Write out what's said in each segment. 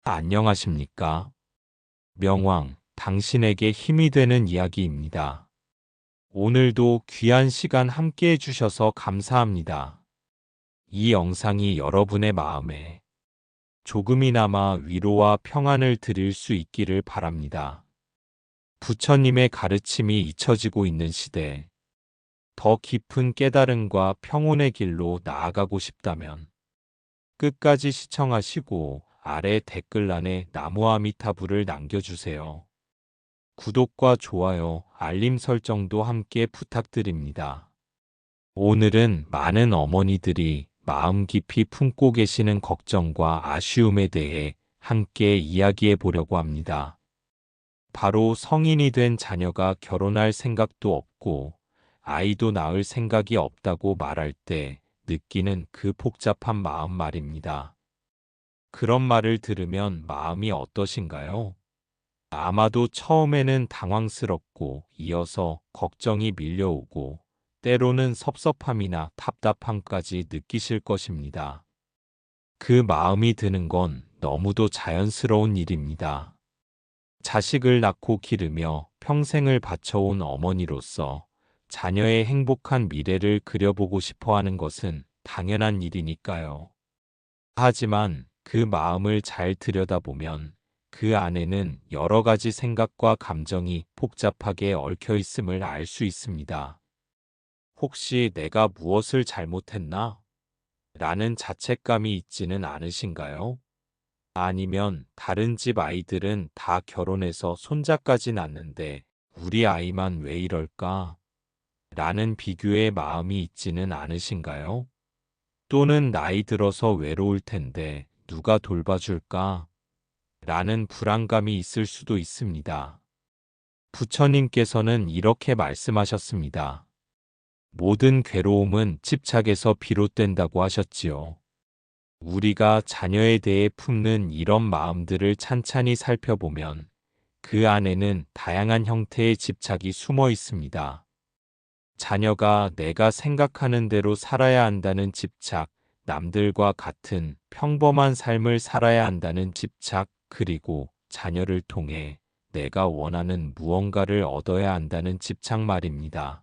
안녕하십니까? 명왕, 당신에게 힘이 되는 이야기입니다. 오늘도 귀한 시간 함께 해주셔서 감사합니다. 이 영상이 여러분의 마음에 조금이나마 위로와 평안을 드릴 수 있기를 바랍니다. 부처님의 가르침이 잊혀지고 있는 시대, 더 깊은 깨달음과 평온의 길로 나아가고 싶다면 끝까지 시청하시고 아래 댓글란에 나무아미타불을 남겨주세요. 구독과 좋아요, 알림 설정도 함께 부탁드립니다. 오늘은 많은 어머니들이 마음 깊이 품고 계시는 걱정과 아쉬움에 대해 함께 이야기해 보려고 합니다. 바로 성인이 된 자녀가 결혼할 생각도 없고 아이도 낳을 생각이 없다고 말할 때 느끼는 그 복잡한 마음 말입니다. 그런 말을 들으면 마음이 어떠신가요? 아마도 처음에는 당황스럽고 이어서 걱정이 밀려오고 때로는 섭섭함이나 답답함까지 느끼실 것입니다. 그 마음이 드는 건 너무도 자연스러운 일입니다. 자식을 낳고 기르며 평생을 바쳐온 어머니로서 자녀의 행복한 미래를 그려보고 싶어 하는 것은 당연한 일이니까요. 하지만 그 마음을 잘 들여다보면 그 안에는 여러 가지 생각과 감정이 복잡하게 얽혀 있음을 알 수 있습니다. 혹시 내가 무엇을 잘못했나? 라는 자책감이 있지는 않으신가요? 아니면 다른 집 아이들은 다 결혼해서 손자까지 낳는데 우리 아이만 왜 이럴까? 라는 비교의 마음이 있지는 않으신가요? 또는 나이 들어서 외로울 텐데 누가 돌봐줄까? 라는 불안감이 있을 수도 있습니다. 부처님께서는 이렇게 말씀하셨습니다. 모든 괴로움은 집착에서 비롯된다고 하셨지요. 우리가 자녀에 대해 품는 이런 마음들을 찬찬히 살펴보면 그 안에는 다양한 형태의 집착이 숨어 있습니다. 자녀가 내가 생각하는 대로 살아야 한다는 집착, 남들과 같은 평범한 삶을 살아야 한다는 집착, 그리고 자녀를 통해 내가 원하는 무언가를 얻어야 한다는 집착 말입니다.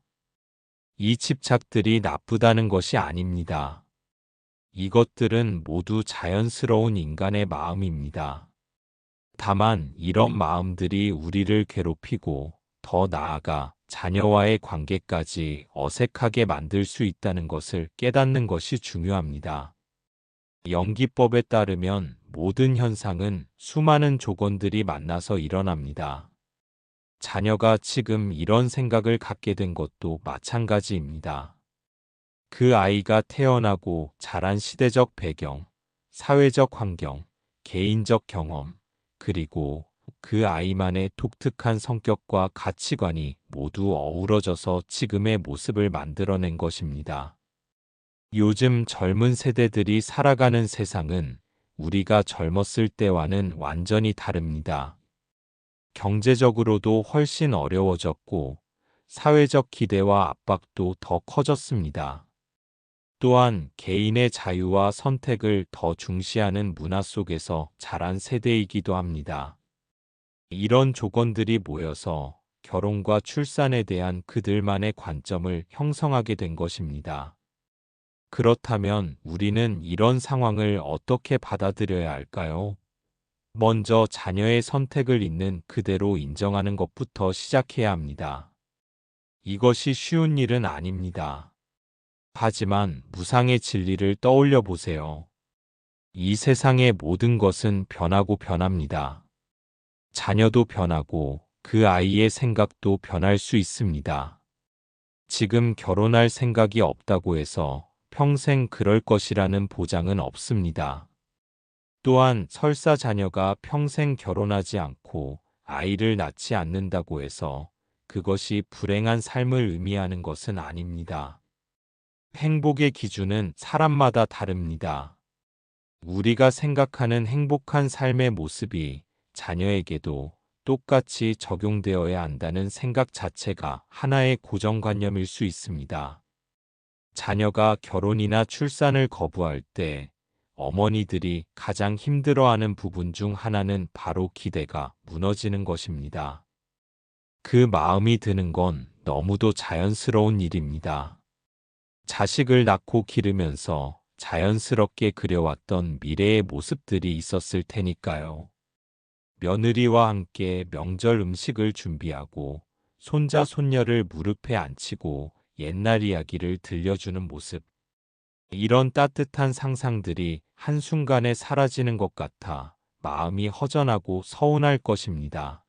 이 집착들이 나쁘다는 것이 아닙니다. 이것들은 모두 자연스러운 인간의 마음입니다. 다만 이런 마음들이 우리를 괴롭히고 더 나아가 자녀와의 관계까지 어색하게 만들 수 있다는 것을 깨닫는 것이 중요합니다. 연기법에 따르면 모든 현상은 수많은 조건들이 만나서 일어납니다. 자녀가 지금 이런 생각을 갖게 된 것도 마찬가지입니다. 그 아이가 태어나고 자란 시대적 배경, 사회적 환경, 개인적 경험, 그리고 그 아이만의 독특한 성격과 가치관이 모두 어우러져서 지금의 모습을 만들어낸 것입니다. 요즘 젊은 세대들이 살아가는 세상은 우리가 젊었을 때와는 완전히 다릅니다. 경제적으로도 훨씬 어려워졌고 사회적 기대와 압박도 더 커졌습니다. 또한 개인의 자유와 선택을 더 중시하는 문화 속에서 자란 세대이기도 합니다. 이런 조건들이 모여서 결혼과 출산에 대한 그들만의 관점을 형성하게 된 것입니다. 그렇다면 우리는 이런 상황을 어떻게 받아들여야 할까요? 먼저 자녀의 선택을 있는 그대로 인정하는 것부터 시작해야 합니다. 이것이 쉬운 일은 아닙니다. 하지만 무상의 진리를 떠올려 보세요. 이 세상의 모든 것은 변하고 변합니다. 자녀도 변하고 그 아이의 생각도 변할 수 있습니다. 지금 결혼할 생각이 없다고 해서 평생 그럴 것이라는 보장은 없습니다. 또한 설사 자녀가 평생 결혼하지 않고 아이를 낳지 않는다고 해서 그것이 불행한 삶을 의미하는 것은 아닙니다. 행복의 기준은 사람마다 다릅니다. 우리가 생각하는 행복한 삶의 모습이 자녀에게도 똑같이 적용되어야 한다는 생각 자체가 하나의 고정관념일 수 있습니다. 자녀가 결혼이나 출산을 거부할 때 어머니들이 가장 힘들어하는 부분 중 하나는 바로 기대가 무너지는 것입니다. 그 마음이 드는 건 너무도 자연스러운 일입니다. 자식을 낳고 기르면서 자연스럽게 그려왔던 미래의 모습들이 있었을 테니까요. 며느리와 함께 명절 음식을 준비하고 손자, 손녀를 무릎에 앉히고 옛날 이야기를 들려주는 모습. 이런 따뜻한 상상들이 한순간에 사라지는 것 같아 마음이 허전하고 서운할 것입니다.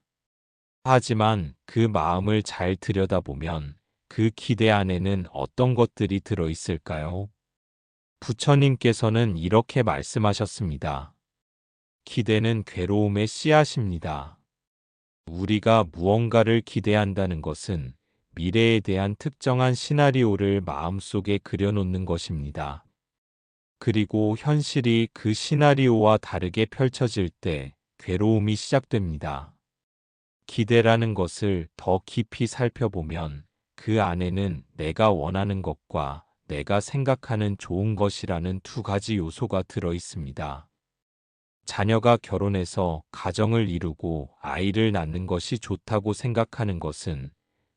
하지만 그 마음을 잘 들여다보면 그 기대 안에는 어떤 것들이 들어있을까요? 부처님께서는 이렇게 말씀하셨습니다. 기대는 괴로움의 씨앗입니다. 우리가 무언가를 기대한다는 것은 미래에 대한 특정한 시나리오를 마음속에 그려놓는 것입니다. 그리고 현실이 그 시나리오와 다르게 펼쳐질 때 괴로움이 시작됩니다. 기대라는 것을 더 깊이 살펴보면 그 안에는 내가 원하는 것과 내가 생각하는 좋은 것이라는 두 가지 요소가 들어 있습니다. 자녀가 결혼해서 가정을 이루고 아이를 낳는 것이 좋다고 생각하는 것은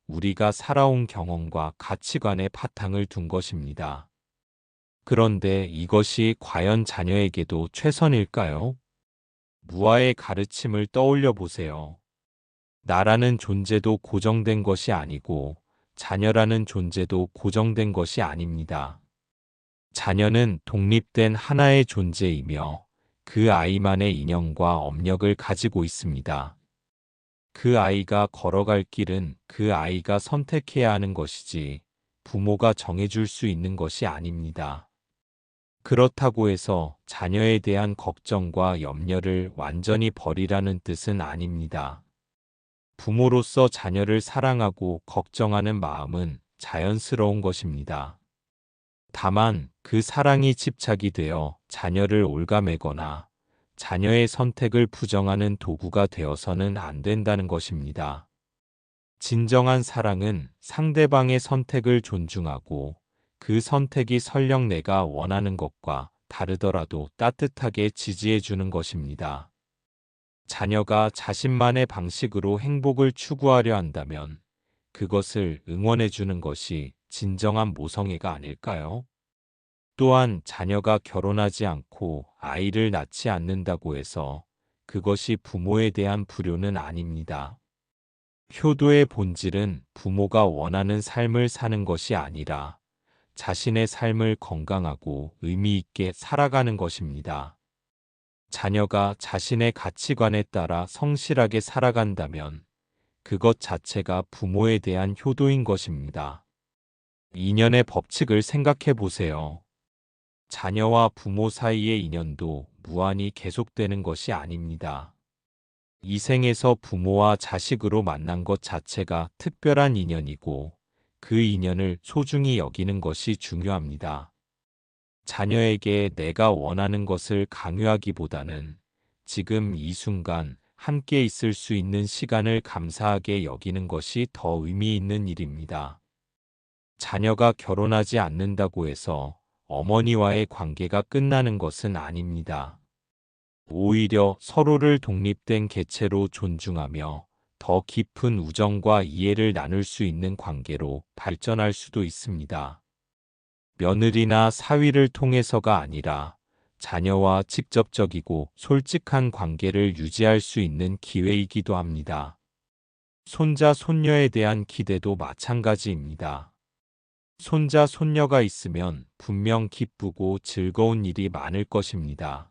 우리가 살아온 경험과 가치관에 바탕을 둔 것입니다. 그런데 이것이 과연 자녀에게도 최선일까요? 무아의 가르침을 떠올려 보세요. 나라는 존재도 고정된 것이 아니고 자녀라는 존재도 고정된 것이 아닙니다. 자녀는 독립된 하나의 존재이며 그 아이만의 인연과 업력을 가지고 있습니다. 그 아이가 걸어갈 길은 그 아이가 선택해야 하는 것이지 부모가 정해줄 수 있는 것이 아닙니다. 그렇다고 해서 자녀에 대한 걱정과 염려를 완전히 버리라는 뜻은 아닙니다. 부모로서 자녀를 사랑하고 걱정하는 마음은 자연스러운 것입니다. 다만 그 사랑이 집착이 되어 자녀를 올가매거나 자녀의 선택을 부정하는 도구가 되어서는 안 된다는 것입니다. 진정한 사랑은 상대방의 선택을 존중하고 그 선택이 설령 내가 원하는 것과 다르더라도 따뜻하게 지지해 주는 것입니다. 자녀가 자신만의 방식으로 행복을 추구하려 한다면 그것을 응원해 주는 것이 진정한 모성애가 아닐까요? 또한 자녀가 결혼하지 않고 아이를 낳지 않는다고 해서 그것이 부모에 대한 불효는 아닙니다. 효도의 본질은 부모가 원하는 삶을 사는 것이 아니라 자신의 삶을 건강하고 의미 있게 살아가는 것입니다. 자녀가 자신의 가치관에 따라 성실하게 살아간다면 그것 자체가 부모에 대한 효도인 것입니다. 인연의 법칙을 생각해 보세요. 자녀와 부모 사이의 인연도 무한히 계속되는 것이 아닙니다. 이 생에서 부모와 자식으로 만난 것 자체가 특별한 인연이고 그 인연을 소중히 여기는 것이 중요합니다. 자녀에게 내가 원하는 것을 강요하기보다는 지금 이 순간 함께 있을 수 있는 시간을 감사하게 여기는 것이 더 의미 있는 일입니다. 자녀가 결혼하지 않는다고 해서 어머니와의 관계가 끝나는 것은 아닙니다. 오히려 서로를 독립된 개체로 존중하며 더 깊은 우정과 이해를 나눌 수 있는 관계로 발전할 수도 있습니다. 며느리나 사위를 통해서가 아니라 자녀와 직접적이고 솔직한 관계를 유지할 수 있는 기회이기도 합니다. 손자, 손녀에 대한 기대도 마찬가지입니다. 손자, 손녀가 있으면 분명 기쁘고 즐거운 일이 많을 것입니다.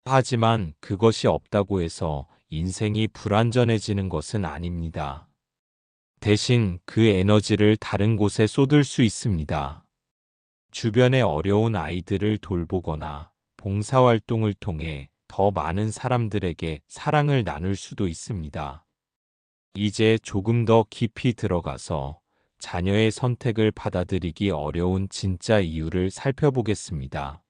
하지만 그것이 없다고 해서 인생이 불완전해지는 것은 아닙니다. 대신 그 에너지를 다른 곳에 쏟을 수 있습니다. 주변의 어려운 아이들을 돌보거나 봉사활동을 통해 더 많은 사람들에게 사랑을 나눌 수도 있습니다. 이제 조금 더 깊이 들어가서 자녀의 선택을 받아들이기 어려운 진짜 이유를 살펴보겠습니다.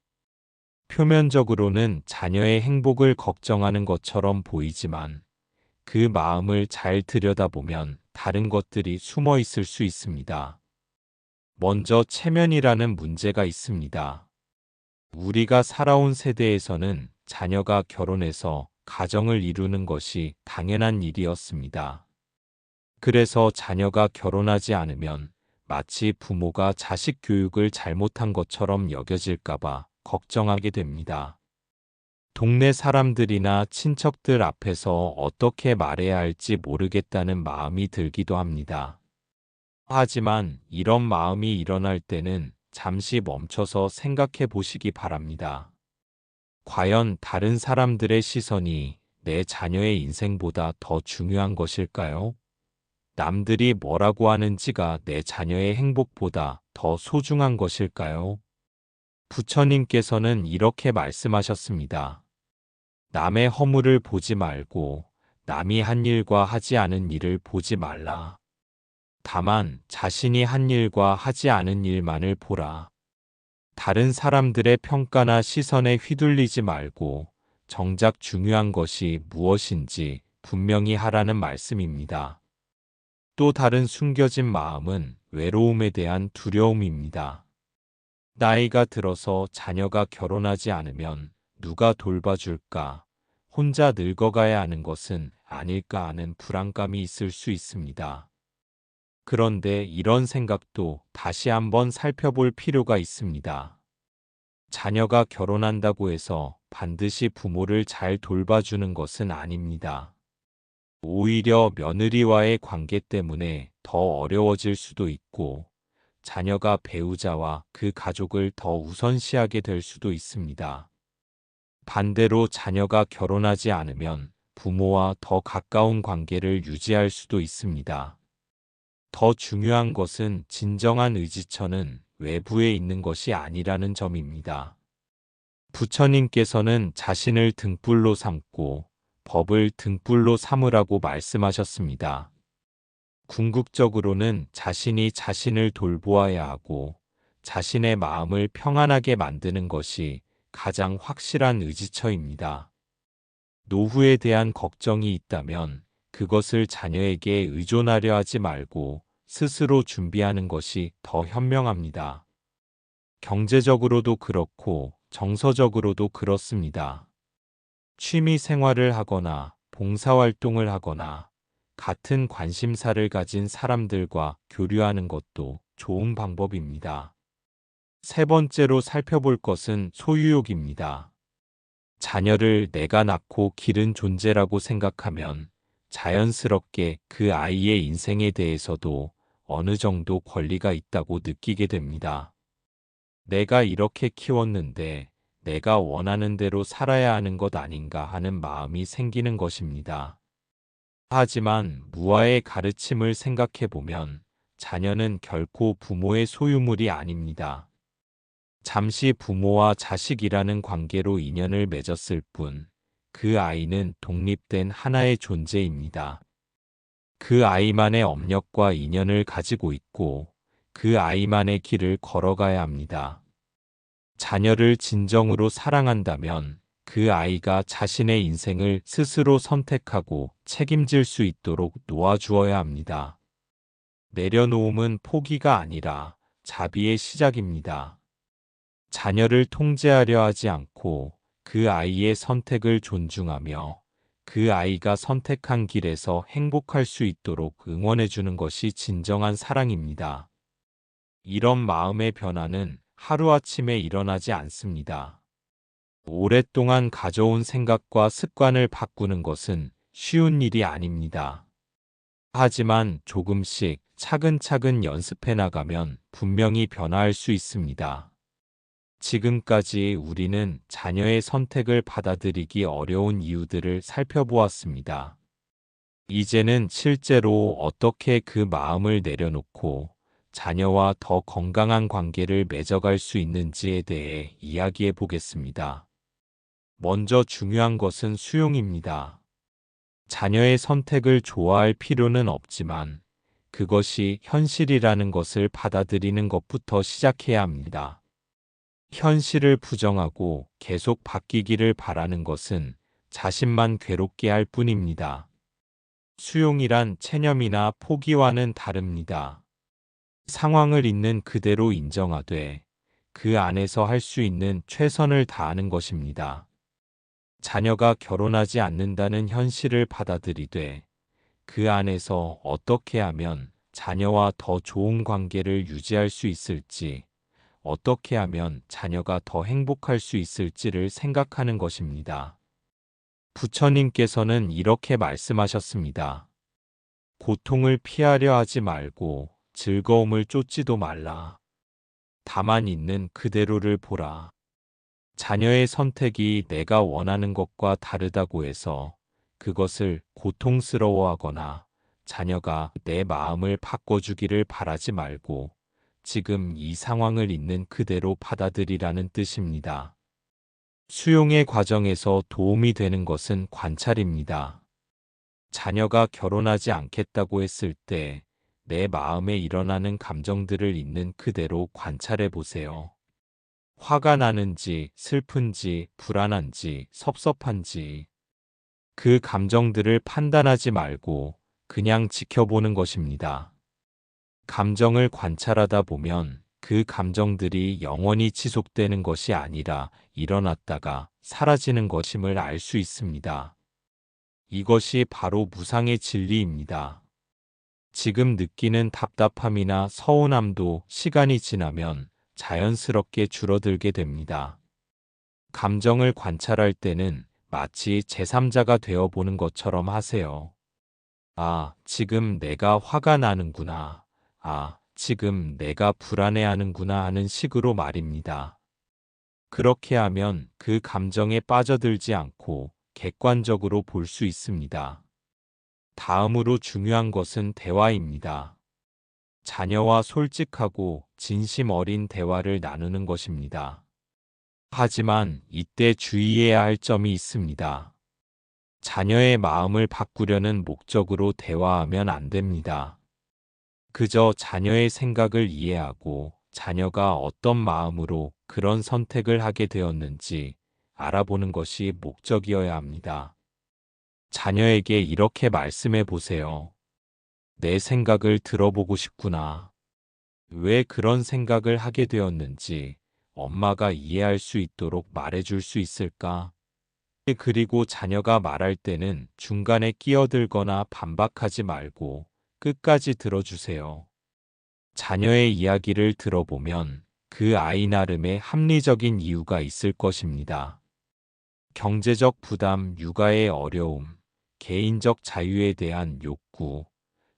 표면적으로는 자녀의 행복을 걱정하는 것처럼 보이지만 그 마음을 잘 들여다보면 다른 것들이 숨어 있을 수 있습니다. 먼저 체면이라는 문제가 있습니다. 우리가 살아온 세대에서는 자녀가 결혼해서 가정을 이루는 것이 당연한 일이었습니다. 그래서 자녀가 결혼하지 않으면 마치 부모가 자식 교육을 잘못한 것처럼 여겨질까봐 걱정하게 됩니다. 동네 사람들이나 친척들 앞에서 어떻게 말해야 할지 모르겠다는 마음이 들기도 합니다. 하지만 이런 마음이 일어날 때는 잠시 멈춰서 생각해 보시기 바랍니다. 과연 다른 사람들의 시선이 내 자녀의 인생보다 더 중요한 것일까요? 남들이 뭐라고 하는지가 내 자녀의 행복보다 더 소중한 것일까요? 부처님께서는 이렇게 말씀하셨습니다. 남의 허물을 보지 말고 남이 한 일과 하지 않은 일을 보지 말라. 다만 자신이 한 일과 하지 않은 일만을 보라. 다른 사람들의 평가나 시선에 휘둘리지 말고 정작 중요한 것이 무엇인지 분명히 하라는 말씀입니다. 또 다른 숨겨진 마음은 외로움에 대한 두려움입니다. 나이가 들어서 자녀가 결혼하지 않으면 누가 돌봐줄까? 혼자 늙어가야 하는 것은 아닐까 하는 불안감이 있을 수 있습니다. 그런데 이런 생각도 다시 한번 살펴볼 필요가 있습니다. 자녀가 결혼한다고 해서 반드시 부모를 잘 돌봐주는 것은 아닙니다. 오히려 며느리와의 관계 때문에 더 어려워질 수도 있고, 자녀가 배우자와 그 가족을 더 우선시하게 될 수도 있습니다. 반대로 자녀가 결혼하지 않으면 부모와 더 가까운 관계를 유지할 수도 있습니다. 더 중요한 것은 진정한 의지처는 외부에 있는 것이 아니라는 점입니다. 부처님께서는 자신을 등불로 삼고 법을 등불로 삼으라고 말씀하셨습니다. 궁극적으로는 자신이 자신을 돌보아야 하고 자신의 마음을 평안하게 만드는 것이 가장 확실한 의지처입니다. 노후에 대한 걱정이 있다면 그것을 자녀에게 의존하려 하지 말고 스스로 준비하는 것이 더 현명합니다. 경제적으로도 그렇고 정서적으로도 그렇습니다. 취미 생활을 하거나 봉사활동을 하거나 같은 관심사를 가진 사람들과 교류하는 것도 좋은 방법입니다. 세 번째로 살펴볼 것은 소유욕입니다. 자녀를 내가 낳고 기른 존재라고 생각하면 자연스럽게 그 아이의 인생에 대해서도 어느 정도 권리가 있다고 느끼게 됩니다. 내가 이렇게 키웠는데 내가 원하는 대로 살아야 하는 것 아닌가 하는 마음이 생기는 것입니다. 하지만 무아의 가르침을 생각해 보면 자녀는 결코 부모의 소유물이 아닙니다. 잠시 부모와 자식이라는 관계로 인연을 맺었을 뿐, 그 아이는 독립된 하나의 존재입니다. 그 아이만의 업력과 인연을 가지고 있고, 그 아이만의 길을 걸어가야 합니다. 자녀를 진정으로 사랑한다면 그 아이가 자신의 인생을 스스로 선택하고 책임질 수 있도록 놓아주어야 합니다. 내려놓음은 포기가 아니라 자비의 시작입니다. 자녀를 통제하려 하지 않고 그 아이의 선택을 존중하며 그 아이가 선택한 길에서 행복할 수 있도록 응원해주는 것이 진정한 사랑입니다. 이런 마음의 변화는 하루아침에 일어나지 않습니다. 오랫동안 가져온 생각과 습관을 바꾸는 것은 쉬운 일이 아닙니다. 하지만 조금씩 차근차근 연습해 나가면 분명히 변화할 수 있습니다. 지금까지 우리는 자녀의 선택을 받아들이기 어려운 이유들을 살펴보았습니다. 이제는 실제로 어떻게 그 마음을 내려놓고 자녀와 더 건강한 관계를 맺어갈 수 있는지에 대해 이야기해 보겠습니다. 먼저 중요한 것은 수용입니다. 자녀의 선택을 좋아할 필요는 없지만 그것이 현실이라는 것을 받아들이는 것부터 시작해야 합니다. 현실을 부정하고 계속 바뀌기를 바라는 것은 자신만 괴롭게 할 뿐입니다. 수용이란 체념이나 포기와는 다릅니다. 상황을 있는 그대로 인정하되 그 안에서 할 수 있는 최선을 다하는 것입니다. 자녀가 결혼하지 않는다는 현실을 받아들이되 그 안에서 어떻게 하면 자녀와 더 좋은 관계를 유지할 수 있을지, 어떻게 하면 자녀가 더 행복할 수 있을지를 생각하는 것입니다. 부처님께서는 이렇게 말씀하셨습니다. 고통을 피하려 하지 말고 즐거움을 쫓지도 말라. 다만 있는 그대로를 보라. 자녀의 선택이 내가 원하는 것과 다르다고 해서 그것을 고통스러워하거나 자녀가 내 마음을 바꿔주기를 바라지 말고 지금 이 상황을 있는 그대로 받아들이라는 뜻입니다. 수용의 과정에서 도움이 되는 것은 관찰입니다. 자녀가 결혼하지 않겠다고 했을 때 내 마음에 일어나는 감정들을 있는 그대로 관찰해 보세요. 화가 나는지, 슬픈지, 불안한지, 섭섭한지, 그 감정들을 판단하지 말고 그냥 지켜보는 것입니다. 감정을 관찰하다 보면 그 감정들이 영원히 지속되는 것이 아니라 일어났다가 사라지는 것임을 알 수 있습니다. 이것이 바로 무상의 진리입니다. 지금 느끼는 답답함이나 서운함도 시간이 지나면 자연스럽게 줄어들게 됩니다. 감정을 관찰할 때는 마치 제3자가 되어 보는 것처럼 하세요. 아, 지금 내가 화가 나는구나. 아, 지금 내가 불안해하는구나 하는 식으로 말입니다. 그렇게 하면 그 감정에 빠져들지 않고 객관적으로 볼 수 있습니다. 다음으로 중요한 것은 대화입니다. 자녀와 솔직하고 진심 어린 대화를 나누는 것입니다. 하지만 이때 주의해야 할 점이 있습니다. 자녀의 마음을 바꾸려는 목적으로 대화하면 안 됩니다. 그저 자녀의 생각을 이해하고 자녀가 어떤 마음으로 그런 선택을 하게 되었는지 알아보는 것이 목적이어야 합니다. 자녀에게 이렇게 말씀해 보세요. 내 생각을 들어보고 싶구나. 왜 그런 생각을 하게 되었는지 엄마가 이해할 수 있도록 말해줄 수 있을까? 그리고 자녀가 말할 때는 중간에 끼어들거나 반박하지 말고 끝까지 들어주세요. 자녀의 이야기를 들어보면 그 아이 나름의 합리적인 이유가 있을 것입니다. 경제적 부담, 육아의 어려움, 개인적 자유에 대한 욕구,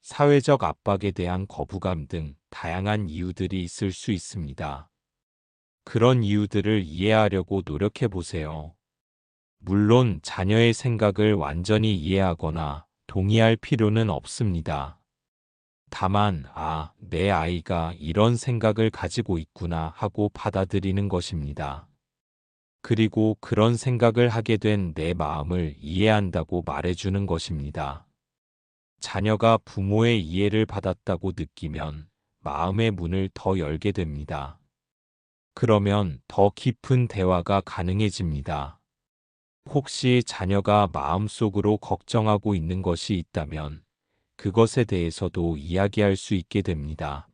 사회적 압박에 대한 거부감 등 다양한 이유들이 있을 수 있습니다. 그런 이유들을 이해하려고 노력해 보세요. 물론 자녀의 생각을 완전히 이해하거나 동의할 필요는 없습니다. 다만, 아, 내 아이가 이런 생각을 가지고 있구나 하고 받아들이는 것입니다. 그리고 그런 생각을 하게 된 내 마음을 이해한다고 말해주는 것입니다. 자녀가 부모의 이해를 받았다고 느끼면 마음의 문을 더 열게 됩니다. 그러면 더 깊은 대화가 가능해집니다. 혹시 자녀가 마음속으로 걱정하고 있는 것이 있다면 그것에 대해서도 이야기할 수 있게 됩니다.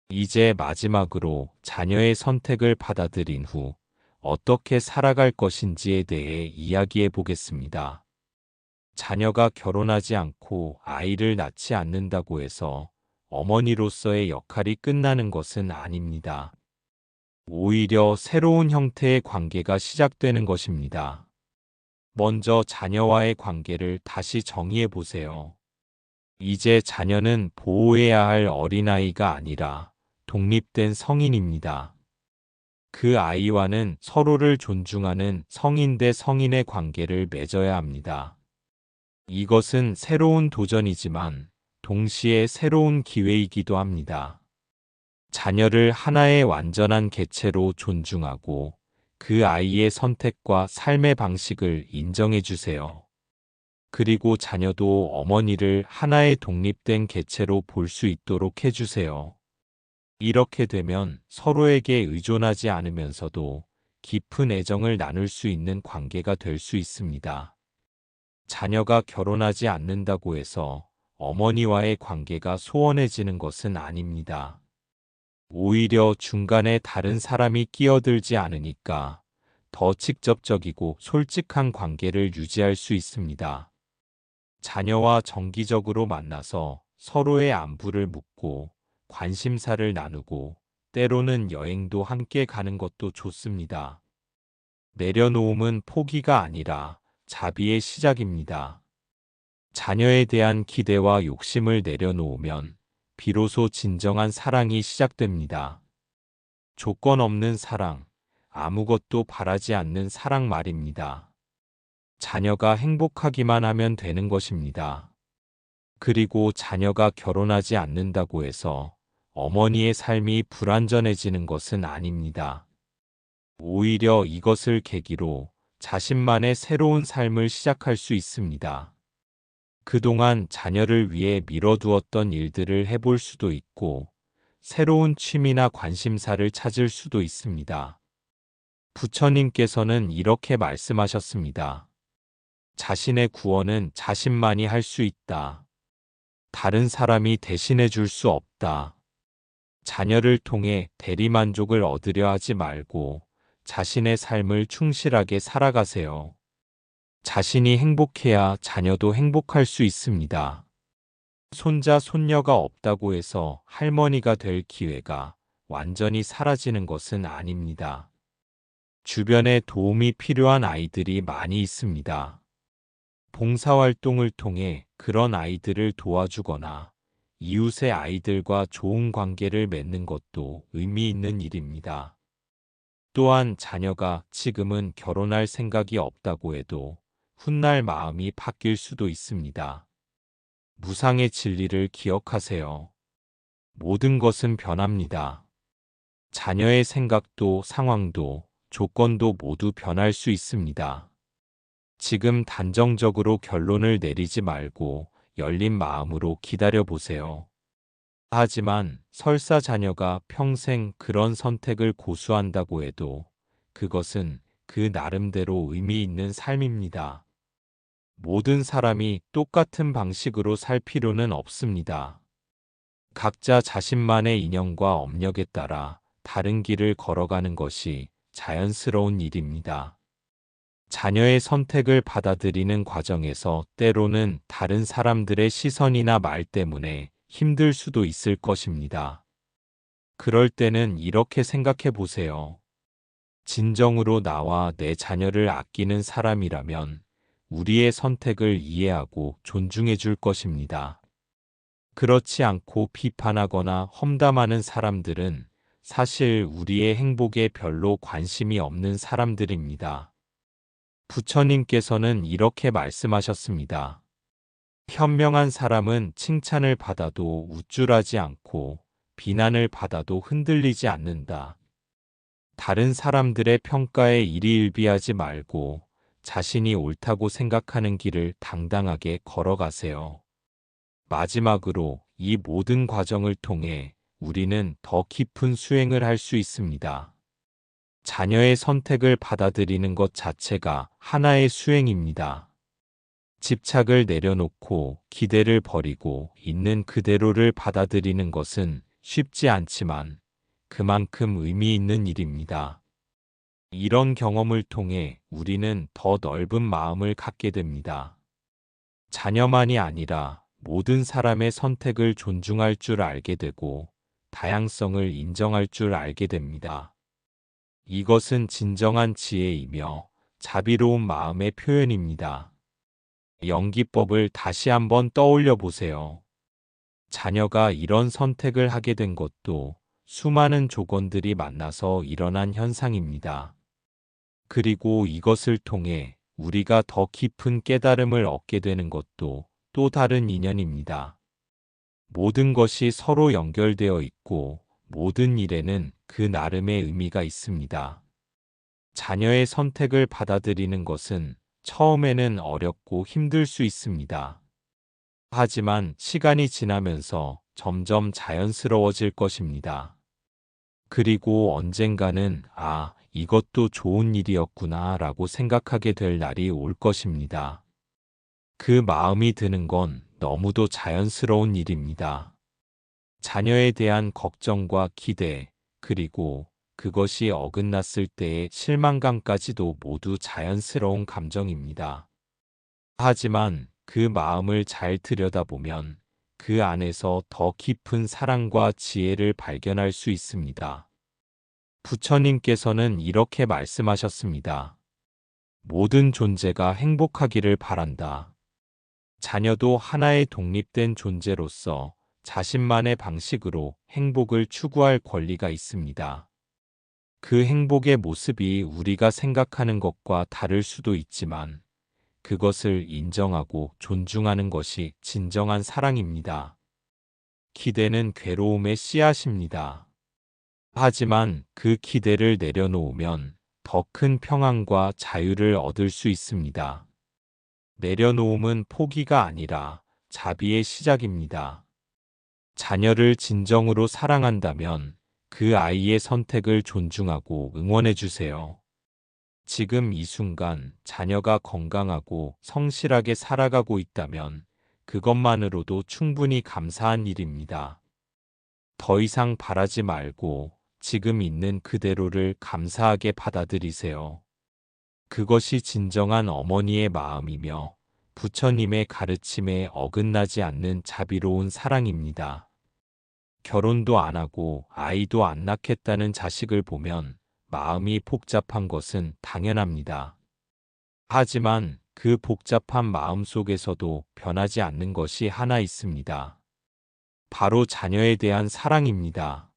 이제 마지막으로 자녀의 선택을 받아들인 후 어떻게 살아갈 것인지에 대해 이야기해 보겠습니다. 자녀가 결혼하지 않고 아이를 낳지 않는다고 해서 어머니로서의 역할이 끝나는 것은 아닙니다. 오히려 새로운 형태의 관계가 시작되는 것입니다. 먼저 자녀와의 관계를 다시 정의해 보세요. 이제 자녀는 보호해야 할 어린아이가 아니라 독립된 성인입니다. 그 아이와는 서로를 존중하는 성인 대 성인의 관계를 맺어야 합니다. 이것은 새로운 도전이지만 동시에 새로운 기회이기도 합니다. 자녀를 하나의 완전한 개체로 존중하고 그 아이의 선택과 삶의 방식을 인정해 주세요. 그리고 자녀도 어머니를 하나의 독립된 개체로 볼 수 있도록 해주세요. 이렇게 되면 서로에게 의존하지 않으면서도 깊은 애정을 나눌 수 있는 관계가 될 수 있습니다. 자녀가 결혼하지 않는다고 해서 어머니와의 관계가 소원해지는 것은 아닙니다. 오히려 중간에 다른 사람이 끼어들지 않으니까 더 직접적이고 솔직한 관계를 유지할 수 있습니다. 자녀와 정기적으로 만나서 서로의 안부를 묻고 관심사를 나누고 때로는 여행도 함께 가는 것도 좋습니다. 내려놓음은 포기가 아니라 자비의 시작입니다. 자녀에 대한 기대와 욕심을 내려놓으면 비로소 진정한 사랑이 시작됩니다. 조건 없는 사랑, 아무것도 바라지 않는 사랑 말입니다. 자녀가 행복하기만 하면 되는 것입니다. 그리고 자녀가 결혼하지 않는다고 해서 어머니의 삶이 불완전해지는 것은 아닙니다. 오히려 이것을 계기로 자신만의 새로운 삶을 시작할 수 있습니다. 그동안 자녀를 위해 미뤄두었던 일들을 해볼 수도 있고, 새로운 취미나 관심사를 찾을 수도 있습니다. 부처님께서는 이렇게 말씀하셨습니다. 자신의 구원은 자신만이 할 수 있다. 다른 사람이 대신해 줄 수 없다. 자녀를 통해 대리만족을 얻으려 하지 말고 자신의 삶을 충실하게 살아가세요. 자신이 행복해야 자녀도 행복할 수 있습니다. 손자, 손녀가 없다고 해서 할머니가 될 기회가 완전히 사라지는 것은 아닙니다. 주변에 도움이 필요한 아이들이 많이 있습니다. 봉사활동을 통해 그런 아이들을 도와주거나 이웃의 아이들과 좋은 관계를 맺는 것도 의미 있는 일입니다. 또한 자녀가 지금은 결혼할 생각이 없다고 해도 훗날 마음이 바뀔 수도 있습니다. 무상의 진리를 기억하세요. 모든 것은 변합니다. 자녀의 생각도 상황도 조건도 모두 변할 수 있습니다. 지금 단정적으로 결론을 내리지 말고 열린 마음으로 기다려보세요. 하지만 설사 자녀가 평생 그런 선택을 고수한다고 해도 그것은 그 나름대로 의미 있는 삶입니다. 모든 사람이 똑같은 방식으로 살 필요는 없습니다. 각자 자신만의 인연과 업력에 따라 다른 길을 걸어가는 것이 자연스러운 일입니다. 자녀의 선택을 받아들이는 과정에서 때로는 다른 사람들의 시선이나 말 때문에 힘들 수도 있을 것입니다. 그럴 때는 이렇게 생각해 보세요. 진정으로 나와 내 자녀를 아끼는 사람이라면 우리의 선택을 이해하고 존중해 줄 것입니다. 그렇지 않고 비판하거나 험담하는 사람들은 사실 우리의 행복에 별로 관심이 없는 사람들입니다. 부처님께서는 이렇게 말씀하셨습니다. 현명한 사람은 칭찬을 받아도 우쭐하지 않고 비난을 받아도 흔들리지 않는다. 다른 사람들의 평가에 일희일비하지 말고 자신이 옳다고 생각하는 길을 당당하게 걸어가세요. 마지막으로 이 모든 과정을 통해 우리는 더 깊은 수행을 할 수 있습니다. 자녀의 선택을 받아들이는 것 자체가 하나의 수행입니다. 집착을 내려놓고 기대를 버리고 있는 그대로를 받아들이는 것은 쉽지 않지만 그만큼 의미 있는 일입니다. 이런 경험을 통해 우리는 더 넓은 마음을 갖게 됩니다. 자녀만이 아니라 모든 사람의 선택을 존중할 줄 알게 되고 다양성을 인정할 줄 알게 됩니다. 이것은 진정한 지혜이며 자비로운 마음의 표현입니다. 연기법을 다시 한번 떠올려 보세요. 자녀가 이런 선택을 하게 된 것도 수많은 조건들이 만나서 일어난 현상입니다. 그리고 이것을 통해 우리가 더 깊은 깨달음을 얻게 되는 것도 또 다른 인연입니다. 모든 것이 서로 연결되어 있고 모든 일에는 그 나름의 의미가 있습니다. 자녀의 선택을 받아들이는 것은 처음에는 어렵고 힘들 수 있습니다. 하지만 시간이 지나면서 점점 자연스러워질 것입니다. 그리고 언젠가는 이것도 좋은 일이었구나 라고 생각하게 될 날이 올 것입니다. 그 마음이 드는 건 너무도 자연스러운 일입니다. 자녀에 대한 걱정과 기대, 그리고 그것이 어긋났을 때의 실망감까지도 모두 자연스러운 감정입니다. 하지만 그 마음을 잘 들여다보면 그 안에서 더 깊은 사랑과 지혜를 발견할 수 있습니다. 부처님께서는 이렇게 말씀하셨습니다. 모든 존재가 행복하기를 바란다. 자녀도 하나의 독립된 존재로서 자신만의 방식으로 행복을 추구할 권리가 있습니다. 그 행복의 모습이 우리가 생각하는 것과 다를 수도 있지만 그것을 인정하고 존중하는 것이 진정한 사랑입니다. 기대는 괴로움의 씨앗입니다. 하지만 그 기대를 내려놓으면 더 큰 평안과 자유를 얻을 수 있습니다. 내려놓음은 포기가 아니라 자비의 시작입니다. 자녀를 진정으로 사랑한다면 그 아이의 선택을 존중하고 응원해 주세요. 지금 이 순간 자녀가 건강하고 성실하게 살아가고 있다면 그것만으로도 충분히 감사한 일입니다. 더 이상 바라지 말고 지금 있는 그대로를 감사하게 받아들이세요. 그것이 진정한 어머니의 마음이며 부처님의 가르침에 어긋나지 않는 자비로운 사랑입니다. 결혼도 안 하고 아이도 안 낳겠다는 자식을 보면 마음이 복잡한 것은 당연합니다. 하지만 그 복잡한 마음 속에서도 변하지 않는 것이 하나 있습니다. 바로 자녀에 대한 사랑입니다.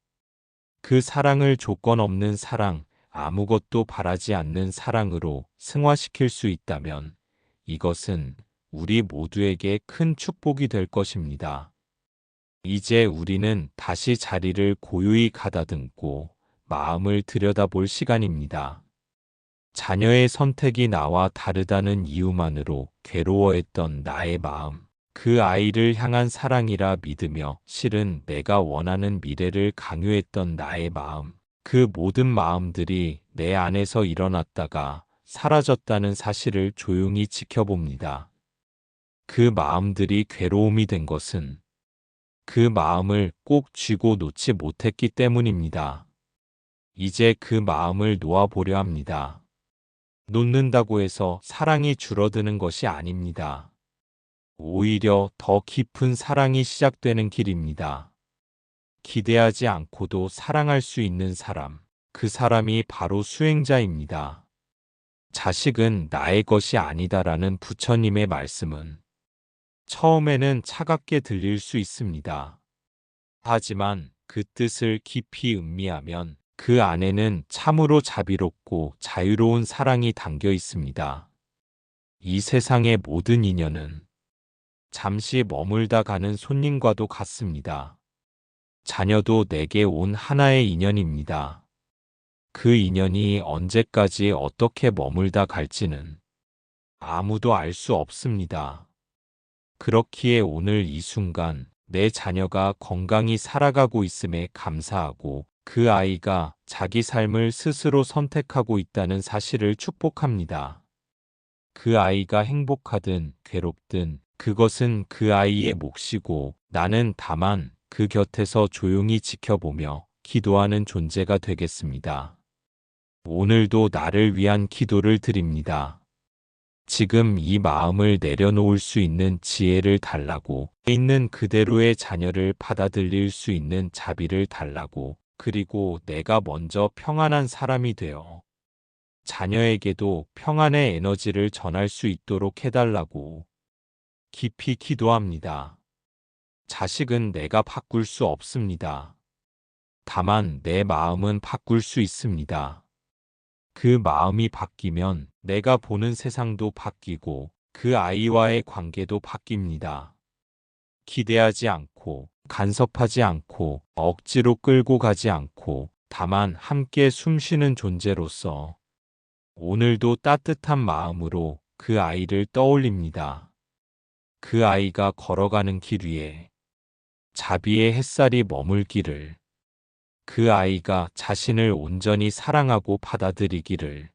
그 사랑을 조건 없는 사랑, 아무것도 바라지 않는 사랑으로 승화시킬 수 있다면 이것은 우리 모두에게 큰 축복이 될 것입니다. 이제 우리는 다시 자리를 고요히 가다듬고 마음을 들여다볼 시간입니다. 자녀의 선택이 나와 다르다는 이유만으로 괴로워했던 나의 마음, 그 아이를 향한 사랑이라 믿으며 실은 내가 원하는 미래를 강요했던 나의 마음, 그 모든 마음들이 내 안에서 일어났다가 사라졌다는 사실을 조용히 지켜봅니다. 그 마음들이 괴로움이 된 것은 그 마음을 꼭 쥐고 놓지 못했기 때문입니다. 이제 그 마음을 놓아보려 합니다. 놓는다고 해서 사랑이 줄어드는 것이 아닙니다. 오히려 더 깊은 사랑이 시작되는 길입니다. 기대하지 않고도 사랑할 수 있는 사람, 그 사람이 바로 수행자입니다. 자식은 나의 것이 아니다라는 부처님의 말씀은 처음에는 차갑게 들릴 수 있습니다. 하지만 그 뜻을 깊이 음미하면 그 안에는 참으로 자비롭고 자유로운 사랑이 담겨 있습니다. 이 세상의 모든 인연은 잠시 머물다 가는 손님과도 같습니다. 자녀도 내게 온 하나의 인연입니다. 그 인연이 언제까지 어떻게 머물다 갈지는 아무도 알 수 없습니다. 그렇기에 오늘 이 순간 내 자녀가 건강히 살아가고 있음에 감사하고 그 아이가 자기 삶을 스스로 선택하고 있다는 사실을 축복합니다. 그 아이가 행복하든 괴롭든 그것은 그 아이의 몫이고 나는 다만 그 곁에서 조용히 지켜보며 기도하는 존재가 되겠습니다. 오늘도 나를 위한 기도를 드립니다. 지금 이 마음을 내려놓을 수 있는 지혜를 달라고, 있는 그대로의 자녀를 받아들일 수 있는 자비를 달라고, 그리고 내가 먼저 평안한 사람이 되어 자녀에게도 평안의 에너지를 전할 수 있도록 해달라고 깊이 기도합니다. 자식은 내가 바꿀 수 없습니다. 다만 내 마음은 바꿀 수 있습니다. 그 마음이 바뀌면 내가 보는 세상도 바뀌고 그 아이와의 관계도 바뀝니다. 기대하지 않고 간섭하지 않고 억지로 끌고 가지 않고 다만 함께 숨쉬는 존재로서 오늘도 따뜻한 마음으로 그 아이를 떠올립니다. 그 아이가 걸어가는 길 위에 자비의 햇살이 머물기를, 그 아이가 자신을 온전히 사랑하고 받아들이기를,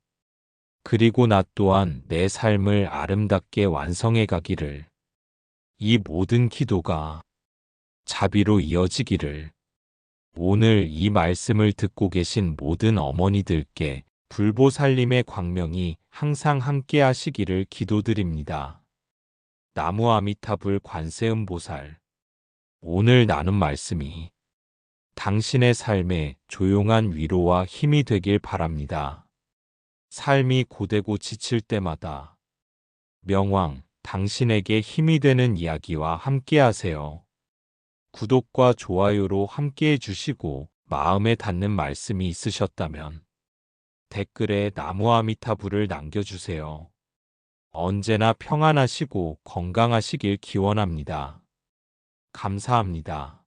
그리고 나 또한 내 삶을 아름답게 완성해 가기를, 이 모든 기도가 자비로 이어지기를. 오늘 이 말씀을 듣고 계신 모든 어머니들께 불보살님의 광명이 항상 함께 하시기를 기도드립니다. 나무 아미타불 관세음보살. 오늘 나눈 말씀이 당신의 삶에 조용한 위로와 힘이 되길 바랍니다. 삶이 고되고 지칠 때마다 명왕, 당신에게 힘이 되는 이야기와 함께 하세요. 구독과 좋아요로 함께 해주시고 마음에 닿는 말씀이 있으셨다면 댓글에 나무 아미타불을 남겨주세요. 언제나 평안하시고 건강하시길 기원합니다. 감사합니다.